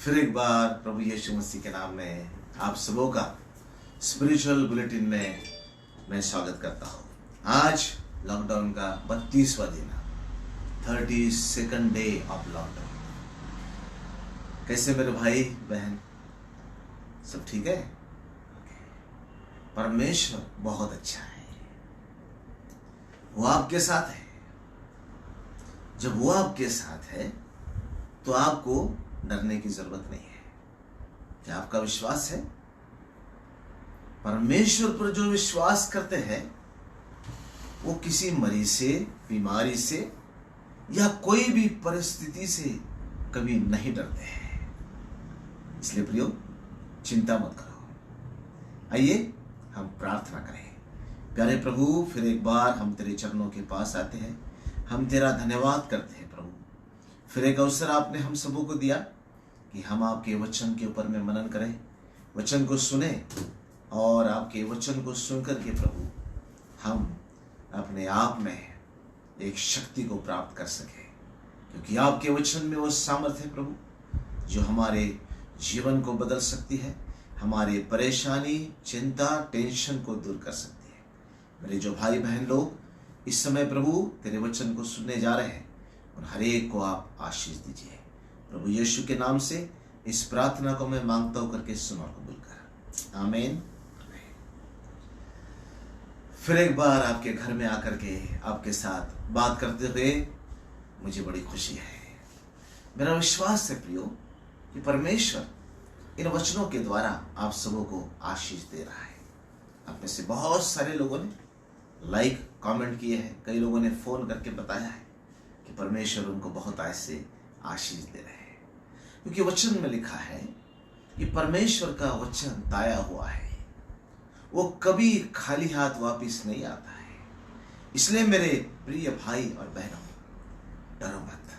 फिर एक बार प्रभु यीशु मसीह के नाम में आप सबों का स्पिरिचुअल बुलेटिन में मैं स्वागत करता हूँ। आज लॉकडाउन का 32वां दिन है, 32nd डे ऑफ लॉकडाउन। कैसे मेरे भाई बहन, सब ठीक है? परमेश्वर बहुत अच्छा है, वो आपके साथ है। जब वो आपके साथ है तो आपको डरने की जरूरत नहीं है। क्या आपका विश्वास है? परमेश्वर पर जो विश्वास करते हैं वो किसी मरीज से, बीमारी से या कोई भी परिस्थिति से कभी नहीं डरते हैं। इसलिए प्रियो, चिंता मत करो। आइए हम प्रार्थना करें। प्यारे प्रभु, फिर एक बार हम तेरे चरणों के पास आते हैं। हम तेरा धन्यवाद करते हैं प्रभु। फिर एक अवसर आपने हम सबों को दिया कि हम आपके वचन के ऊपर में मनन करें, वचन को सुने और आपके वचन को सुनकर के प्रभु हम अपने आप में एक शक्ति को प्राप्त कर सके, क्योंकि आपके वचन में वो सामर्थ्य है प्रभु जो हमारे जीवन को बदल सकती है, हमारे परेशानी, चिंता, टेंशन को दूर कर सकती है। मेरे जो भाई बहन लोग इस समय प्रभु तेरे वचन को सुनने जा रहे हैं, उन हर एक को आप आशीष दीजिए। प्रभु यीशु के नाम से इस प्रार्थना को मैं मांगता हूं, करके सुन और कबूल कर, आमीन। फिर एक बार आपके घर में आकर के आपके साथ बात करते हुए मुझे बड़ी खुशी है। मेरा विश्वास है प्रियो कि परमेश्वर इन वचनों के द्वारा आप सबों को आशीष दे रहा है। आप में से बहुत सारे लोगों ने लाइक, कमेंट किए हैं, कई लोगों ने फोन करके बताया है कि परमेश्वर उनको बहुत ऐसे आशीष दे रहे हैं, क्योंकि वचन में लिखा है कि परमेश्वर का वचन ताया हुआ है, वो कभी खाली हाथ वापिस नहीं आता है। इसलिए मेरे प्रिय भाई और बहनों, डरो मत,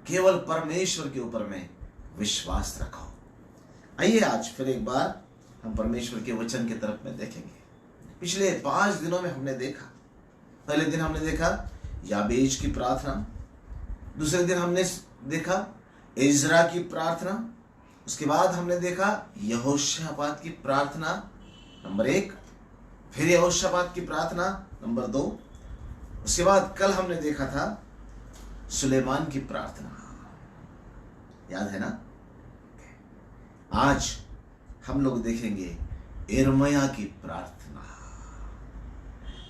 केवल परमेश्वर के ऊपर में विश्वास रखो। आइए आज फिर एक बार हम परमेश्वर के वचन की तरफ में देखेंगे। पिछले 5 दिनों में हमने देखा, पहले दिन हमने देखा याबेज की प्रार्थना, दूसरे दिन हमने देखा इज़रा की प्रार्थना, उसके बाद हमने देखा यहोशापात की प्रार्थना नंबर 1, फिर यहोशापात की प्रार्थना नंबर 2, उसके बाद कल हमने देखा था सुलेमान की प्रार्थना, याद है ना? आज हम लोग देखेंगे यिर्मयाह की प्रार्थना।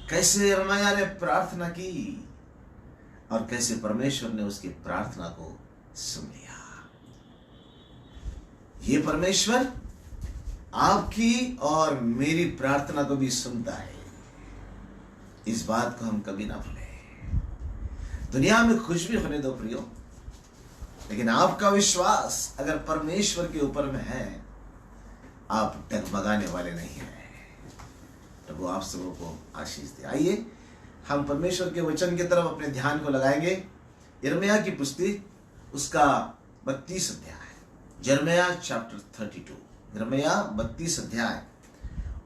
कैसे यिर्मयाह ने प्रार्थना की और कैसे परमेश्वर ने उसकी प्रार्थना को सुन लिया। ये परमेश्वर आपकी और मेरी प्रार्थना को भी सुनता है, इस बात को हम कभी ना भूलें। दुनिया में कुछ भी होने दो प्रियो, लेकिन आपका विश्वास अगर परमेश्वर के ऊपर में है, आप डगमगाने वाले नहीं हैं। प्रभु आप सबों को आशीष दे। आइए हम परमेश्वर के वचन की तरफ अपने ध्यान को लगाएंगे। यिर्मयाह की पुस्तक उसका 32 अध्याय, यिर्मयाह चैप्टर 32, यिर्मयाह 32 अध्याय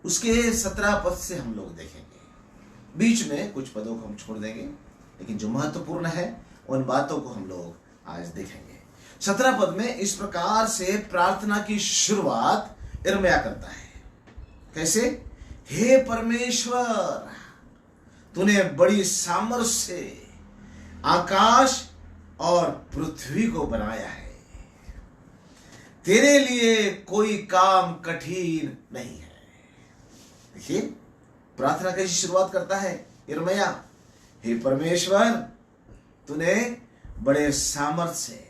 उसके 17 पद से हम लोग देखेंगे। बीच में कुछ पदों को हम छोड़ देंगे, लेकिन जो महत्वपूर्ण है उन बातों को हम लोग आज देखेंगे। 17 पद में इस प्रकार से प्रार्थना की शुरुआत यिर्मयाह करता है। कैसे? हे परमेश्वर, तूने बड़ी सामर्थ्य से आकाश और पृथ्वी को बनाया है, तेरे लिए कोई काम कठिन नहीं है। देखिए प्रार्थना कैसी शुरुआत करता है यिर्मयाह। हे परमेश्वर, तूने बड़े सामर्थ्य से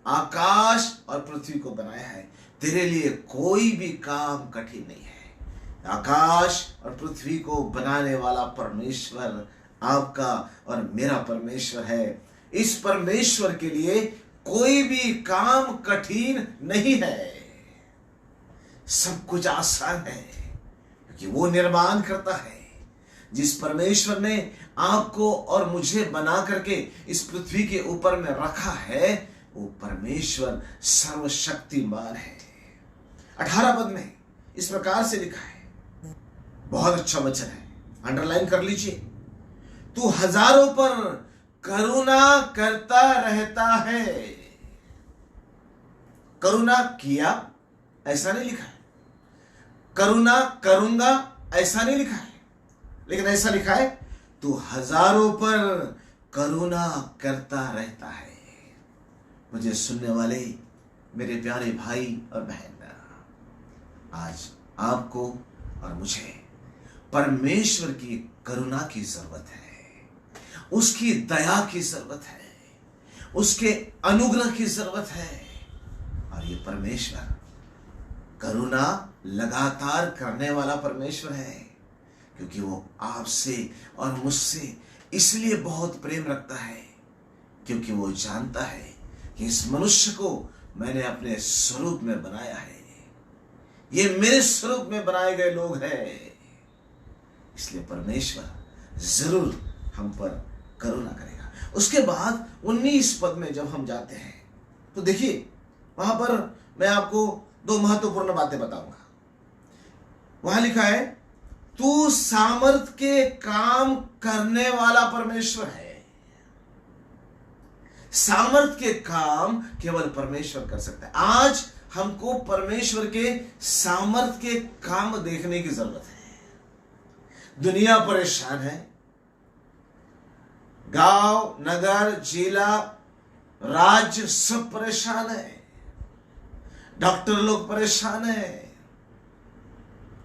आकाश और पृथ्वी को बनाया है, तेरे लिए कोई भी काम कठिन नहीं है। आकाश और पृथ्वी को बनाने वाला परमेश्वर आपका और मेरा परमेश्वर है। इस परमेश्वर के लिए कोई भी काम कठिन नहीं है, सब कुछ आसान है, क्योंकि वो निर्माण करता है। जिस परमेश्वर ने आपको और मुझे बना करके इस पृथ्वी के ऊपर में रखा है, वो परमेश्वर सर्वशक्तिमान है। 18 पद में इस प्रकार से लिखा है, बहुत अच्छा वचन है, अंडरलाइन कर लीजिए। तू हजारों पर करुणा करता रहता है करुणा किया ऐसा नहीं लिखा है, करुणा करूंगा ऐसा नहीं लिखा है, लेकिन ऐसा लिखा है तू हजारों पर करुणा करता रहता है। मुझे सुनने वाले मेरे प्यारे भाई और बहन, आज आपको और मुझे परमेश्वर की करुणा की जरूरत है, उसकी दया की जरूरत है, उसके अनुग्रह की जरूरत है। और ये परमेश्वर करुणा लगातार करने वाला परमेश्वर है, क्योंकि वो आपसे और मुझसे इसलिए बहुत प्रेम रखता है, क्योंकि वो जानता है कि इस मनुष्य को मैंने अपने स्वरूप में बनाया है, ये मेरे स्वरूप में बनाए गए लोग हैं, इसलिए परमेश्वर जरूर हम पर करुणा करेगा। उसके बाद 19 पद में जब हम जाते हैं तो देखिए, वहां पर मैं आपको 2 महत्वपूर्ण बातें बताऊंगा। वहां लिखा है तू सामर्थ के काम करने वाला परमेश्वर है। सामर्थ के काम केवल परमेश्वर कर सकता है। आज हमको परमेश्वर के सामर्थ के काम देखने की जरूरत है। दुनिया परेशान है, गांव, नगर, जिला, राज्य सब परेशान है, डॉक्टर लोग परेशान है,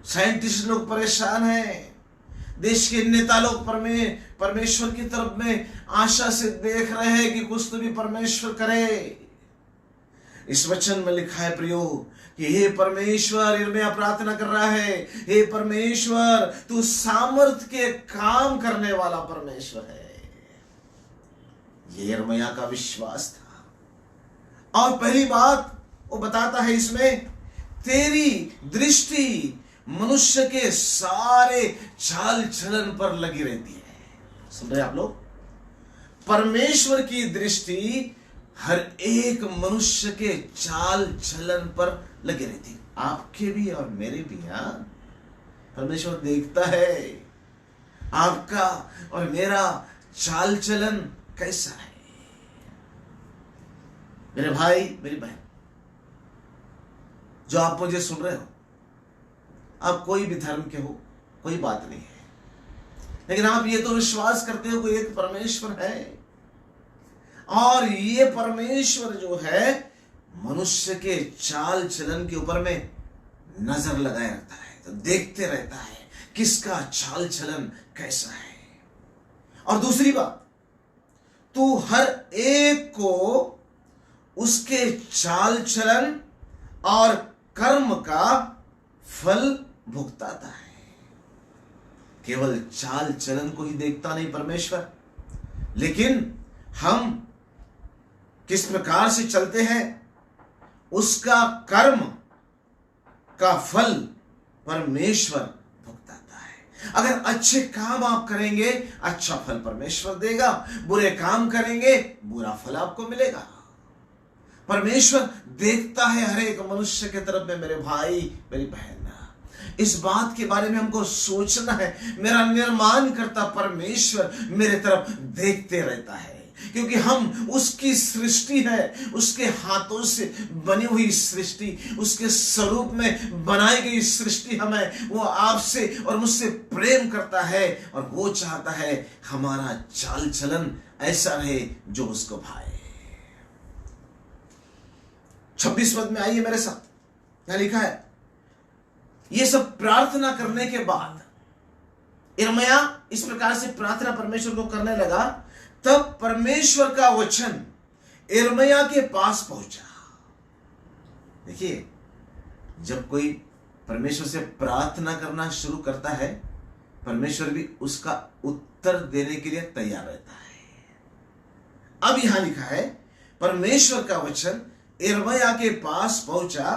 साइंटिस्ट लोग परेशान हैं, देश के नेता लोग परमेश्वर की तरफ में आशा से देख रहे हैं कि कुछ तो भी परमेश्वर करे। इस वचन में लिखा है प्रियो कि हे परमेश्वर, यिर्मयाह प्रार्थना कर रहा है, हे परमेश्वर तू सामर्थ के काम करने वाला परमेश्वर है। ये यिर्मयाह का विश्वास था। और पहली बात वो बताता है इसमें, तेरी दृष्टि मनुष्य के सारे चाल चलन पर लगी रहती है। सुन रहे आप लोग? परमेश्वर की दृष्टि हर एक मनुष्य के चाल चलन पर लगी रहती है, आपके भी और मेरे भी। परमेश्वर देखता है आपका और मेरा चाल चलन कैसा है। मेरे भाई, मेरी बहन, जो आप मुझे सुन रहे हो, आप कोई भी धर्म के हो, कोई बात नहीं है, लेकिन आप ये तो विश्वास करते हो कि एक परमेश्वर है, और ये परमेश्वर जो है मनुष्य के चाल चलन के ऊपर में नजर लगाए रहता है, तो देखते रहता है किसका चाल चलन कैसा है। और दूसरी बात, तू हर एक को उसके चाल चलन और कर्म का फल भुगताता है। केवल चाल चलन को ही देखता नहीं परमेश्वर, लेकिन हम किस प्रकार से चलते हैं उसका कर्म का फल परमेश्वर भुगताता है। अगर अच्छे काम आप करेंगे, अच्छा फल परमेश्वर देगा, बुरे काम करेंगे, बुरा फल आपको मिलेगा। परमेश्वर देखता है हर एक मनुष्य के तरफ में। मेरे भाई, मेरी बहन, इस बात के बारे में हमको सोचना है। मेरा निर्माण करता परमेश्वर मेरे तरफ देखते रहता है, क्योंकि हम उसकी सृष्टि है, उसके हाथों से बनी हुई सृष्टि, उसके स्वरूप में बनाई गई सृष्टि हमें, वो आपसे और मुझसे प्रेम करता है, और वो चाहता है हमारा चाल चलन ऐसा रहे जो उसको भाए। 26 पद में आइए मेरे साथ, क्या लिखा है। ये सब प्रार्थना करने के बाद यिर्मयाह इस प्रकार से प्रार्थना परमेश्वर को करने लगा, तब परमेश्वर का वचन यिर्मयाह के पास पहुंचा। देखिए, जब कोई परमेश्वर से प्रार्थना करना शुरू करता है, परमेश्वर भी उसका उत्तर देने के लिए तैयार रहता है। अब यहां लिखा है, परमेश्वर का वचन यिर्मयाह के पास पहुंचा,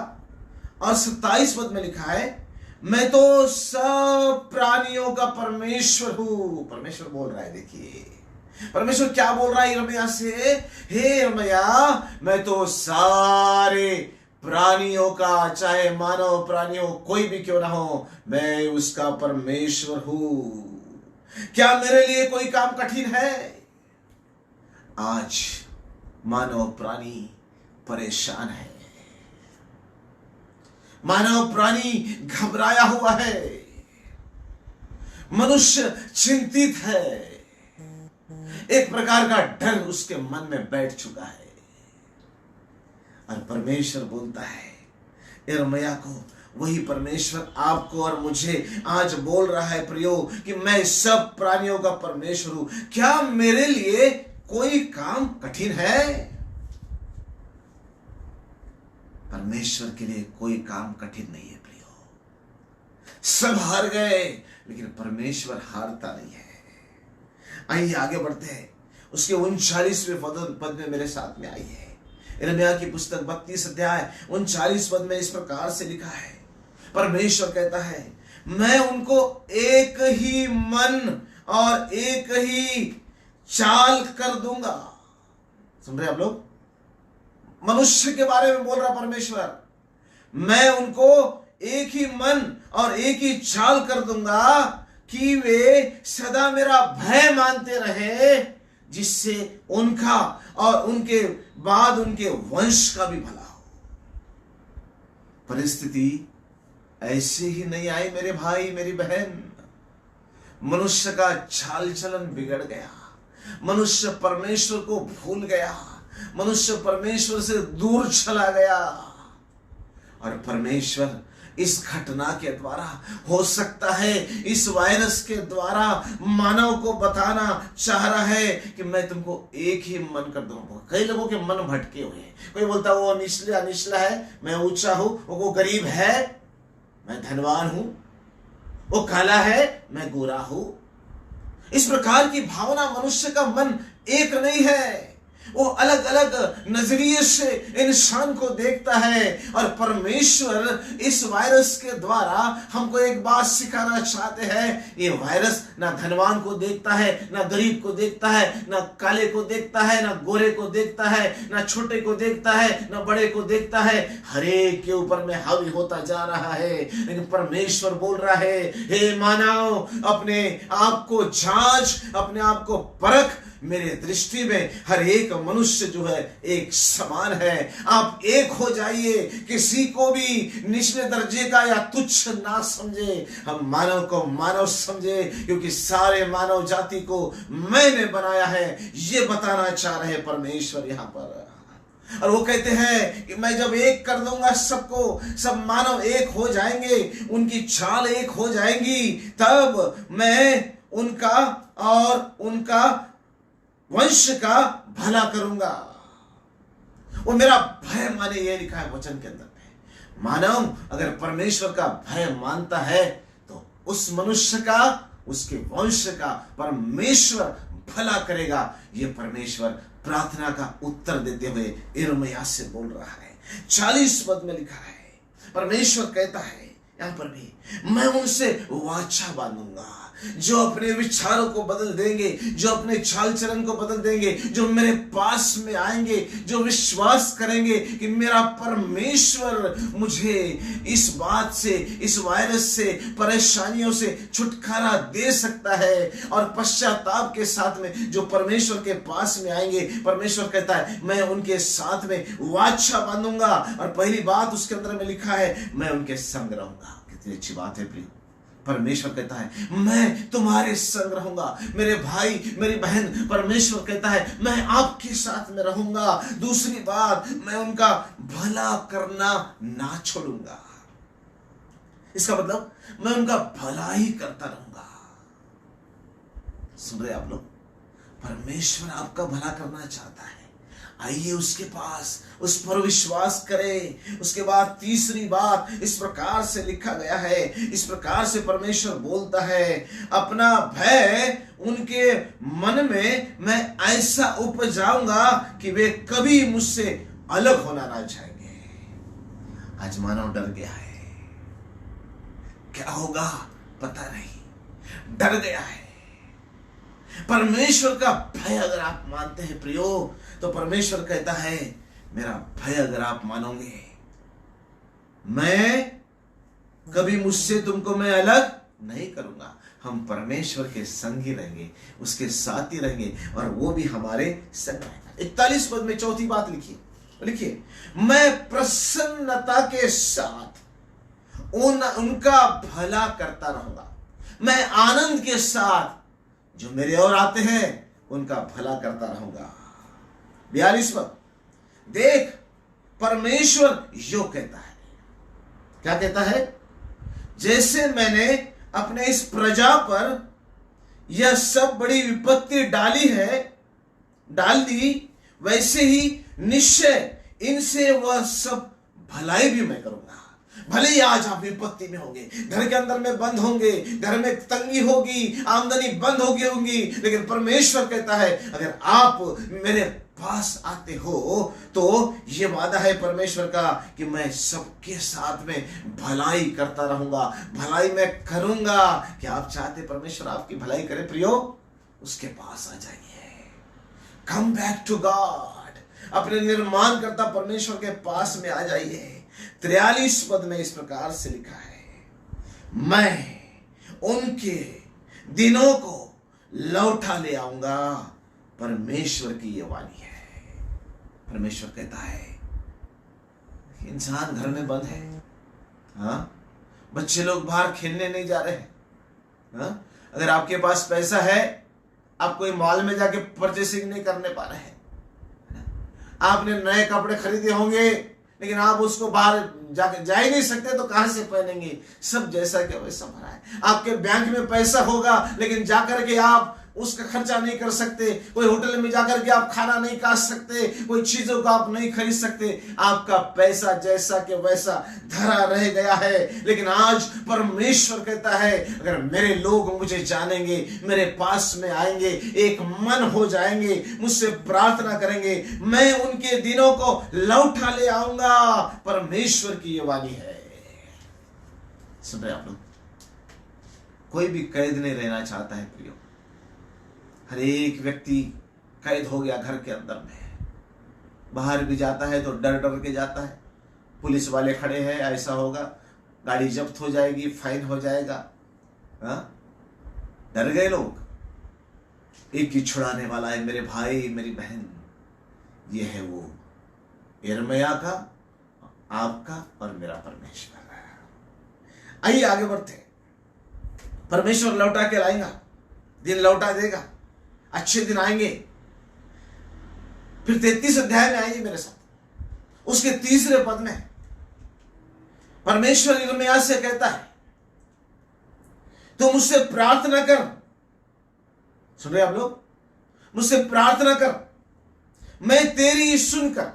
और 27 पद में लिखा है, मैं तो सब प्राणियों का परमेश्वर हूं। परमेश्वर बोल रहा है। देखिए परमेश्वर क्या बोल रहा है यिर्मयाह से, हे यिर्मयाह, मैं तो सारे प्राणियों का, चाहे मानव प्राणी हो, कोई भी क्यों ना हो, मैं उसका परमेश्वर हूं। क्या मेरे लिए कोई काम कठिन है? आज मानव प्राणी परेशान है, मानव प्राणी घबराया हुआ है, मनुष्य चिंतित है, एक प्रकार का डर उसके मन में बैठ चुका है। और परमेश्वर बोलता है यिर्मयाह को, वही परमेश्वर आपको और मुझे आज बोल रहा है प्रियो कि मैं सब प्राणियों का परमेश्वर हूं। क्या मेरे लिए कोई काम कठिन है? परमेश्वर के लिए कोई काम कठिन नहीं है प्रियो। सब हार गए लेकिन परमेश्वर हारता नहीं है। आइए आगे बढ़ते हैं। उसके 39वें पद में मेरे साथ में आई है। यिर्मयाह की पुस्तक 32 अध्याय 39 पद में इस प्रकार से लिखा है, परमेश्वर कहता है, मैं उनको एक ही मन और एक ही चाल कर दूंगा। सुन रहे आप लोग? मनुष्य के बारे में बोल रहा परमेश्वर, मैं उनको एक ही मन और एक ही चाल कर दूंगा कि वे सदा मेरा भय मानते रहे, जिससे उनका और उनके बाद उनके वंश का भी भला हो। परिस्थिति ऐसे ही नहीं आई मेरे भाई मेरी बहन। मनुष्य का चाल चलन बिगड़ गया, मनुष्य परमेश्वर को भूल गया, मनुष्य परमेश्वर से दूर चला गया। और परमेश्वर इस घटना के द्वारा, हो सकता है इस वायरस के द्वारा, मानव को बताना चाह रहा है कि मैं तुमको एक ही मन कर दूंगा। कई लोगों के मन भटके हुए हैं। कोई बोलता वो निचला है, मैं ऊंचा हूं, वो गरीब है, मैं धनवान हूं, वो काला है, मैं गोरा हूं। इस प्रकार की भावना मनुष्य का मन एक नहीं है। वो अलग अलग नजरिए से इंसान को देखता है। और परमेश्वर इस वायरस के द्वारा हमको एक बात सिखाना चाहते हैं। ये वायरस ना धनवान को देखता है, ना गरीब को देखता है, ना काले को देखता है, ना गोरे को देखता है, ना छोटे को देखता है, ना बड़े को देखता है। हर एक के ऊपर में हावी होता जा रहा है। लेकिन परमेश्वर बोल रहा है, हे मानव, अपने आप को जांच, अपने आप को परख। मेरे दृष्टि में हर एक मनुष्य जो है एक समान है। आप एक हो जाइए, किसी को भी निचले दर्जे का या तुच्छ ना समझे। हम मानव को मानव समझे, क्योंकि सारे मानव जाति को मैंने बनाया है, ये बताना चाह रहे परमेश्वर यहाँ पर। और वो कहते हैं कि मैं जब एक कर दूंगा सबको, सब मानव एक हो जाएंगे, उनकी चाल एक हो जाएंगी, तब मैं उनका और उनका वंश का भला करूंगा। वो मेरा भय माने, ये लिखा है वचन के अंदर में। मानव अगर परमेश्वर का भय मानता है तो उस मनुष्य का, उसके वंश का परमेश्वर भला करेगा। ये परमेश्वर प्रार्थना का उत्तर देते हुए यिर्मयाह से बोल रहा है। 40 पद में लिखा है, परमेश्वर कहता है यहां पर भी, मैं उनसे वाचा बांधूंगा जो अपने विचारों को बदल देंगे, जो अपने चाल चलन को बदल देंगे, जो मेरे पास में आएंगे, जो विश्वास करेंगे कि मेरा परमेश्वर मुझे इस बात से, इस वायरस से, परेशानियों से छुटकारा दे सकता है। और पश्चाताप के साथ में जो परमेश्वर के पास में आएंगे, परमेश्वर कहता है मैं उनके साथ में वाचा बांधूंगा। और पहली बात उसके अंदर में लिखा है, मैं उनके संग रहूंगा। कितनी अच्छी बात है प्रिय। परमेश्वर कहता है मैं तुम्हारे संग रहूंगा। मेरे भाई मेरी बहन, परमेश्वर कहता है मैं आपके साथ में रहूंगा। दूसरी बात, मैं उनका भला करना ना छोड़ूंगा। इसका मतलब मैं उनका भला ही करता रहूंगा। सुन रहे आप लोग? परमेश्वर आपका भला करना चाहता है। आइए उसके पास, उस पर विश्वास करें। उसके बाद तीसरी बात इस प्रकार से लिखा गया है, इस प्रकार से परमेश्वर बोलता है, अपना भय उनके मन में मैं ऐसा उपजाऊंगा कि वे कभी मुझसे अलग होना ना चाहेंगे। आज मानव डर गया है, क्या होगा पता नहीं, डर गया है। परमेश्वर का भय अगर आप मानते हैं प्रियो, तो परमेश्वर कहता है मेरा भय अगर आप मानोगे, मैं कभी मुझसे तुमको मैं अलग नहीं करूंगा। हम परमेश्वर के संग ही रहेंगे, उसके साथ ही रहेंगे, और वो भी हमारे संग रहेगा। 41 पद में चौथी बात लिखिए, मैं प्रसन्नता के साथ उनका भला करता रहूंगा। मैं आनंद के साथ जो मेरे और आते हैं उनका भला करता रहूंगा। 42 पद, देख परमेश्वर यो कहता है। क्या कहता है? जैसे मैंने अपने इस प्रजा पर यह सब बड़ी विपत्ति डाल दी, वैसे ही निश्चय इनसे वह सब भलाई भी मैं करूंगा। भले ही आज आप विपत्ति में होंगे, घर के अंदर में बंद होंगे, घर में तंगी होगी, आमदनी बंद होगी, लेकिन परमेश्वर कहता है अगर आप मेरे पास आते हो तो ये वादा है परमेश्वर का कि मैं सबके साथ में भलाई करता रहूंगा, भलाई मैं करूंगा। क्या आप चाहते परमेश्वर आपकी भलाई करे प्रियो? उसके पास आ जाइए। कम बैक टू गॉड, अपने निर्माण करता परमेश्वर के पास में आ जाइए। 43 पद में इस प्रकार से लिखा है, मैं उनके दिनों को लौटा ले आऊंगा। परमेश्वर की ये वाणी है। परमेश्वर कहता है इंसान घर में बंद है, हाँ, बच्चे लोग बाहर खेलने नहीं जा रहे हैं, हाँ? अगर आपके पास पैसा है, आप कोई मॉल में जाके परचेसिंग नहीं करने पा रहे हैं, आपने नए कपड़े खरीदे होंगे लेकिन आप उसको बाहर जाके जा ही नहीं सकते, तो कहां से पहनेंगे? सब जैसा के वैसा भरा है। आपके बैंक में पैसा होगा लेकिन जाकर के आप उसका खर्चा नहीं कर सकते, कोई होटल में जाकर के आप खाना नहीं खा सकते, कोई चीजों को आप नहीं खरीद सकते। आपका पैसा जैसा के वैसा धरा रह गया है। लेकिन आज परमेश्वर कहता है अगर मेरे लोग मुझे जानेंगे, मेरे पास में आएंगे, एक मन हो जाएंगे, मुझसे प्रार्थना करेंगे, मैं उनके दिनों को लौटा ले आऊंगा। परमेश्वर की ये वाणी है। सुन रहे आप लोग? कोई भी कैद नहीं रहना चाहता है प्रियो। हर एक व्यक्ति कैद हो गया घर के अंदर में। बाहर भी जाता है तो डर डर के जाता है, पुलिस वाले खड़े हैं, ऐसा होगा, गाड़ी जब्त हो जाएगी, फाइन हो जाएगा। हाँ, डर गए लोग। एक ही छुड़ाने वाला है मेरे भाई मेरी बहन, ये है वो यिर्मयाह का, आपका और मेरा परमेश्वर। आइए आगे बढ़ते। परमेश्वर लौटा के लाएगा, दिन लौटा देगा, अच्छे दिन आएंगे। फिर 33 अध्याय में आइए मेरे साथ। उसके 3 पद में परमेश्वर यिर्मयाह से कहता है तो मुझसे प्रार्थना कर। सुन रहे आप लोग? मुझसे प्रार्थना कर, मैं तेरी सुनकर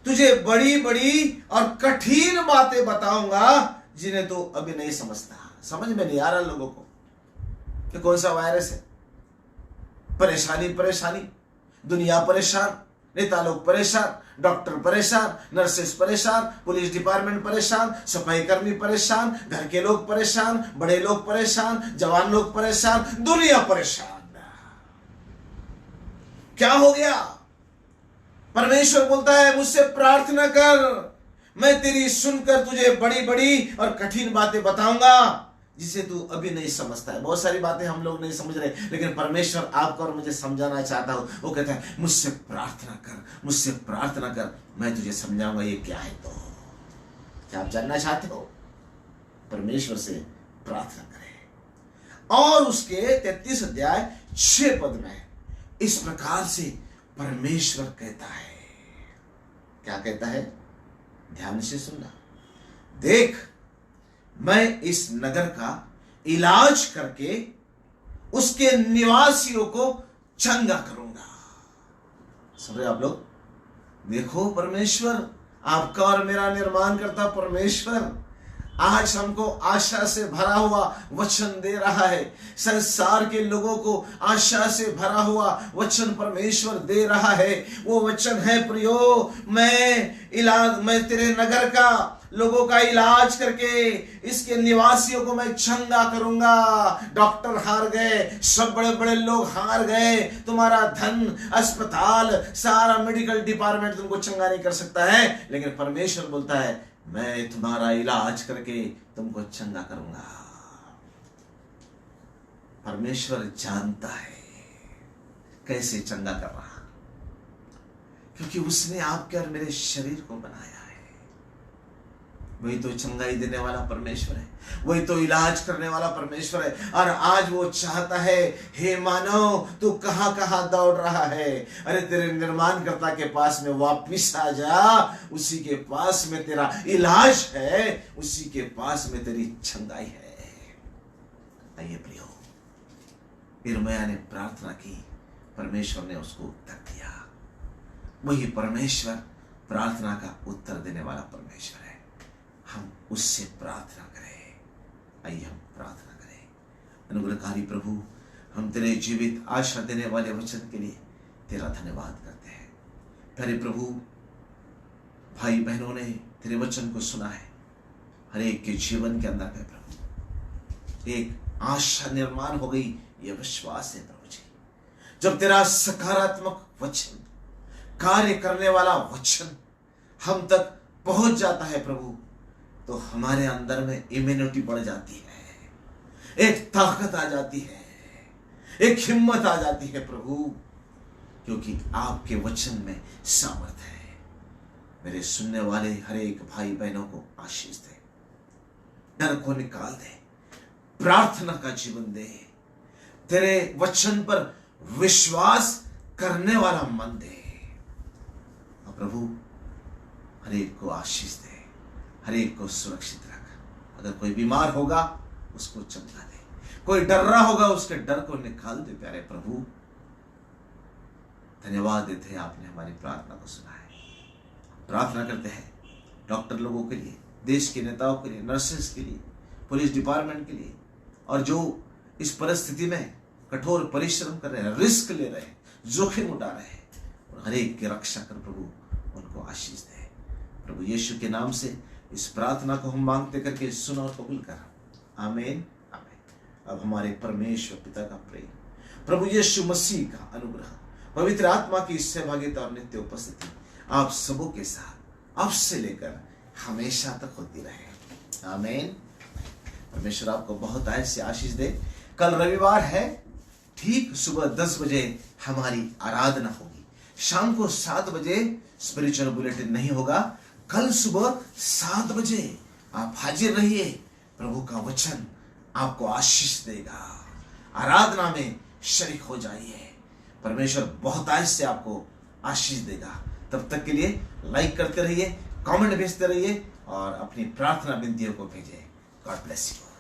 तुझे बड़ी बड़ी और कठिन बातें बताऊंगा जिन्हें तो अभी नहीं समझता। समझ में नहीं आ रहा लोगों को कि कौन सा वायरस है। परेशानी, दुनिया परेशान, नेता लोग परेशान, डॉक्टर परेशान, नर्सेस परेशान, पुलिस डिपार्टमेंट परेशान, सफाई कर्मी परेशान, घर के लोग परेशान, बड़े लोग परेशान, जवान लोग परेशान, दुनिया परेशान। क्या हो गया? परमेश्वर बोलता है मुझसे प्रार्थना कर, मैं तेरी सुनकर तुझे बड़ी बड़ी और कठिन बातें बताऊंगा जिसे तू अभी नहीं समझता है। बहुत सारी बातें हम लोग नहीं समझ रहे, लेकिन परमेश्वर आपको और मुझे समझाना चाहता हूं। वो कहता है मुझसे प्रार्थना कर, मुझसे प्रार्थना कर, मैं तुझे समझाऊंगा ये क्या है। तो क्या आप जानना चाहते हो? परमेश्वर से प्रार्थना करें। और उसके 33 अध्याय 6 पद में इस प्रकार से परमेश्वर कहता है। क्या कहता है? ध्यान से सुनना। देख, मैं इस नगर का इलाज करके उसके निवासियों को चंगा करूंगा। सुन रहे आप लोग? देखो, परमेश्वर आपका और मेरा निर्माण करता परमेश्वर आज हमको आशा से भरा हुआ वचन दे रहा है। संसार के लोगों को आशा से भरा हुआ वचन परमेश्वर दे रहा है। वो वचन है प्रियो, मैं तेरे नगर का लोगों का इलाज करके इसके निवासियों को मैं चंगा करूंगा। डॉक्टर हार गए, सब बड़े बड़े लोग हार गए, तुम्हारा धन, अस्पताल, सारा मेडिकल डिपार्टमेंट तुमको चंगा नहीं कर सकता है, लेकिन परमेश्वर बोलता है मैं तुम्हारा इलाज करके तुमको चंगा करूंगा। परमेश्वर जानता है कैसे चंगा कर रहा, क्योंकि उसने आपके और मेरे शरीर को बनाया है। वही तो चंगाई देने वाला परमेश्वर है, वही तो इलाज करने वाला परमेश्वर है। और आज वो चाहता है, हे मानव तू कहां कहां दौड़ रहा है, अरे तेरे निर्माणकर्ता के पास में वापिस आ जा। उसी के पास में तेरा इलाज है, उसी के पास में तेरी चंगाई है। आइए प्रियो, यिर्मयाह ने प्रार्थना की, परमेश्वर ने उसको उत्तर दिया। वही परमेश्वर प्रार्थना का उत्तर देने वाला परमेश्वर है। हम उससे प्रार्थना करें। आइए हम प्रार्थना करें। अनुग्रहकारी प्रभु, हम तेरे जीवित आशा देने वाले वचन के लिए तेरा धन्यवाद करते हैं। प्यारे प्रभु, भाई बहनों ने तेरे वचन को सुना है, हर एक के जीवन के अंदर है प्रभु एक आशा निर्माण हो गई, यह विश्वास है प्रभु जी। जब तेरा सकारात्मक वचन, कार्य करने वाला वचन हम तक पहुंच जाता है प्रभु, तो हमारे अंदर में इम्यूनिटी बढ़ जाती है, एक ताकत आ जाती है, एक हिम्मत आ जाती है प्रभु, क्योंकि आपके वचन में सामर्थ्य है। मेरे सुनने वाले हर एक भाई बहनों को आशीष दे, डर को निकाल दे, प्रार्थना का जीवन दे, तेरे वचन पर विश्वास करने वाला मन दे। प्रभु हर एक को आशीष दे, हर एक को सुरक्षित रख। अगर कोई बीमार होगा उसको चंगा दे, कोई डर रहा होगा उसके डर को निकाल दे। प्यारे प्रभु, धन्यवाद देते हैं, आपने हमारी प्रार्थना को सुना है। प्रार्थना करते हैं डॉक्टर लोगों के लिए, देश के नेताओं के लिए, नर्सेस के लिए, पुलिस डिपार्टमेंट के लिए, और जो इस परिस्थिति में कठोर परिश्रम कर रहे हैं, रिस्क ले रहे हैं, जोखिम उठा रहे हैं, और हर एक की रक्षा कर प्रभु, उनको आशीष दे। प्रभु यीशु के नाम से इस प्रार्थना को हम मांगते करके सुना और कबूल कर। आमीन आमीन। अब हमारे परमेश्वर पिता का प्रेम, प्रभु यीशु मसीह का अनुग्रह, पवित्र आत्मा की सहभागिता और नित्य उपस्थिति आप सबों के साथ अब से लेकर हमेशा तक होती रहे। आमीन। परमेश्वर आपको बहुत आय से आशीष दे। कल रविवार है, ठीक सुबह 10 बजे हमारी आराधना होगी। शाम को 7 बजे स्पिरिचुअल बुलेटिन नहीं होगा। कल सुबह 7 बजे आप हाजिर रहिए। प्रभु का वचन आपको आशीष देगा। आराधना में शरीक हो जाइए। परमेश्वर बहुत आय से आपको आशीष देगा। तब तक के लिए लाइक करते रहिए, कमेंट भेजते रहिए और अपनी प्रार्थना विनतियों को भेजें। God bless you.